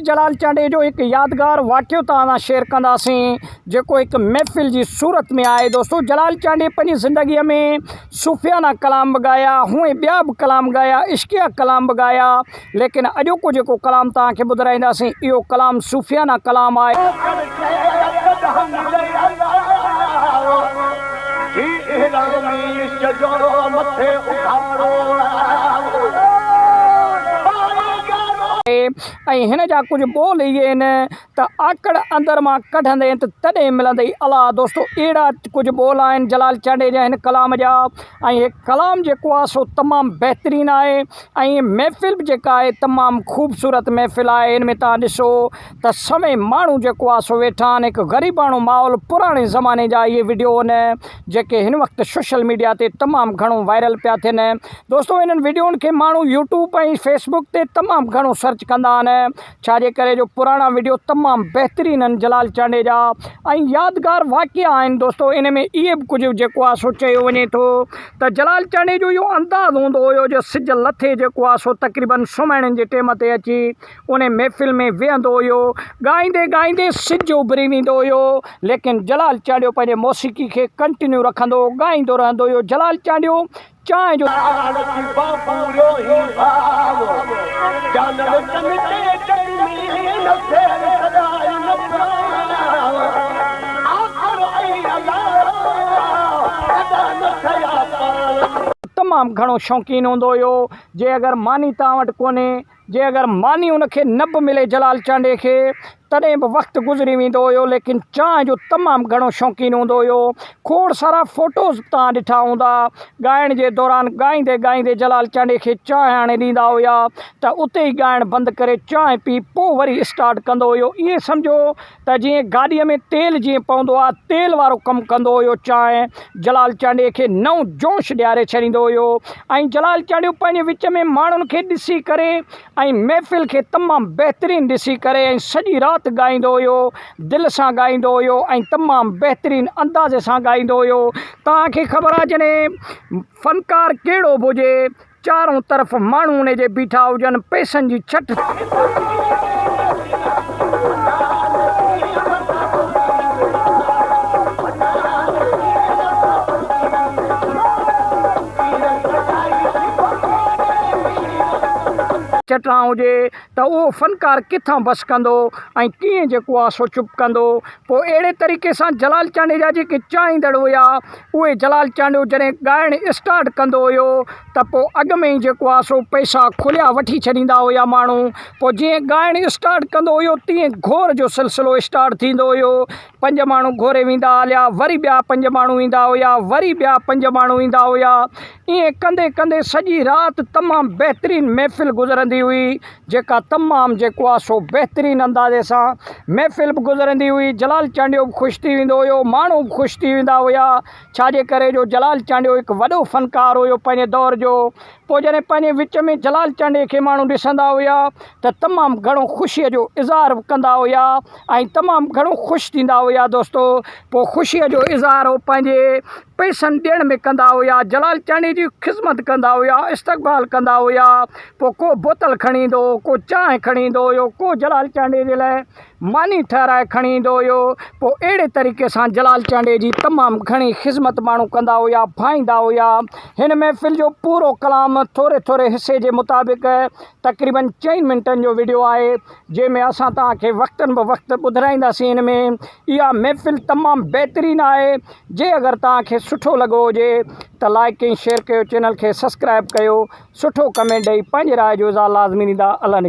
जलाल चांडे जो एक यादगार वाक़ियो तव्हां शेयर कंदासीं जेको एक महफ़िल जी सूरत में आए। दोस्तों, जलाल चांडे पंहिंजी ज़िंदगीअ में सूफ़ियाना कलाम बि ॻाया, हूअं ॿिया बि कलाम ॻाया, इश्किया कलाम बि ॻाया, लेकिन अॼोको जेको कलाम तव्हांखे ॿुधाईंदासीं इहो कलाम सूफ़ियाना कलाम आहे। ऐं हिन जा कुझु ॿोल इहे आहिनि त आकड़ अंदर मां कढंदे त तॾहिं मिलंदई अला। दोस्तों, अहिड़ा कुझु ॿोल आहिनि जलाल चांडे जा हिन कलाम जा। ऐं हीअ कलाम जेको आहे सो तमामु बहितरीनु आहे ऐं महफ़िल बि जेका आहे तमामु ख़ूबसूरत महफ़िल आहे। हिन में तव्हां ॾिसो त सभई माण्हू जेको आहे सो वेठा आहिनि, हिकु ग़रीबाणो माहौल, पुराणे ज़माने जा इहे वीडियो आहिनि जेके हिन वक़्तु सोशल मीडिया ते तमामु घणो वायरल पिया थियनि। दोस्तों, इन्हनि वीडियोनि खे माण्हू यूट्यूब ऐं फेसबुक ते तमामु घणो सर्च कंदा आहिनि, छाजे करे जो पुराणा वीडियो तमामु बहितरीनु आहिनि जलाल चांडे जा ऐं यादगार वाक़िया आहिनि। दोस्तों, इन में इहे बि कुझु जेको आहे सो चयो वञे थो त जलाल चांडे जो इहो अंदाज़ हूंदो हुयो जो सिज लथे जेको आहे सो तक़रीबन सुम्हण जे टाइम ते अची उन महफ़िल में वेहंदो हुयो, ॻाईंदे ॻाईंदे सिज उभरी वेंदो हुयो, लेकिन जलाल चांडियो पंहिंजे मौसीक़ी खे कंटिन्यू रखंदो, ॻाईंदो रहंदो हुयो। जलाल चांडियो चांहि जो तमामु घणो शौक़ीन हूंदो हुयो। जे अगरि मानी तव्हां वटि कोन्हे, जे अगरि मानी उनखे न बि मिले जलाल चांडे खे, तॾहिं बि वक़्तु गुज़री वेंदो हुयो, लेकिन चांहि जो तमामु घणो शौक़ीन हूंदो हुयो। खोड़ सारा फ़ोटोज़ तव्हां ॾिठा हूंदा, ॻाइण जे दौरान ॻाईंदे ॻाईंदे जलाल चांडे खे चांहि आणे ॾींदा हुया त उते ई ॻाइणु बंदि करे चांहि पी पोइ वरी स्टार्ट कंदो हुयो। ईअं सम्झो त जीअं गाॾीअ में तेल जीअं पवंदो आहे, तेल वारो कमु कंदो हुयो चांहि। जलाल चांडे खे नओं जोश ॾियारे छॾींदो हुयो ऐं जलाल चांडियो पंहिंजे विच में माण्हुनि खे ॾिसी करे ऐं महफ़िल खे तमामु बहितरीनु ॾिसी करे ऐं सॼी राति ॻाईंदो हुयो, दिलि सां ॻाईंदो हुयो ऐं तमामु बहितरीनु अंदाज़े सां ॻाईंदो हुयो। तव्हांखे ख़बर आहे जॾहिं फ़नकार कहिड़ो बि हुजे, चारों तरफ़ माण्हू उन जे बीठा हुजनि, पैसनि जी छट चटणा हुजे त उहो फ़नकार किथां बसि कंदो ऐं कीअं जेको आहे सो चुप कंदो। पोइ अहिड़े तरीक़े सां जलाल चांडे जा जेके चाहींदड़ हुया उहे जलाल चांडियो जॾहिं ॻाइणु स्टार्ट कंदो हुयो त पोइ अॻ में ई जेको आहे सो पैसा खुलिया वठी छॾींदा हुया माण्हू। पोइ जीअं ॻाइणु स्टार्ट कंदो हुयो तीअं घोर जो सिलसिलो स्टार्ट थींदो हुयो। 5 माण्हू घोरे वेंदा हलिया, वरी ॿिया 5 माण्हू ईंदा हुया, वरी ॿिया 5 माण्हू ईंदा हुया। ईअं कंदे कंदे सॼी राति तमामु बहितरीनु महफ़िल गुज़रंदी हुई, जेका तमामु जेको आहे सो बहितरीनु अंदाज़े सां महफ़िल बि गुज़रंदी हुई। जलाल चांडियो बि ख़ुशि थी वेंदो हुयो, माण्हू बि ख़ुशि थी वेंदा हुया, छाजे करे जो जलाल चांडियो हिकु वॾो फ़नकार हुयो पंहिंजे दौर जो। पोइ जॾहिं पंहिंजे विच में जलाल चांडे खे माण्हू ॾिसंदा हुया त तमामु घणो ख़ुशीअ जो इज़हार कंदा हुया ऐं तमामु घणो ख़ुशि थींदा हुया। दोस्तो, पोइ ख़ुशीअ जो इज़हार हो पंहिंजे पैसनि ॾियण में कंदा हुया, जलाल चांडे जी ख़िदमत कंदा हुया, इस्तक़बाल कंदा हुया। पोइ को बोतल खणी ईंदो, को चांहि खणी ईंदो हुयो, को जलाल चांडे जे लाइ मानी ठहिराए खणी ईंदो हुयो। पोइ अहिड़े तरीक़े सां जलाल चांडे जी तमामु घणी ख़िदमत माण्हू कंदा हुया, भाईंदा हुया। हिन महफ़िल जो पूरो कलाम थोरे थोरे हिसे जे मुताबिक़ तक़रीबन 4 मिंटनि जो वीडियो आहे, जंहिंमें असां तव्हांखे वक़्तनि ब वक़्तु ॿुधाईंदासीं। हिन में इहा महफ़िल तमामु बहितरीनु आहे। जे अगरि तव्हांखे सुठो लॻो हुजे त लाइक ऐं शेयर कयो, चैनल खे सब्सक्राइब कयो, सुठो कमेंट ॾेई पंहिंजी राय जो इज़हार लाज़मी ॾींदा। अल्लाह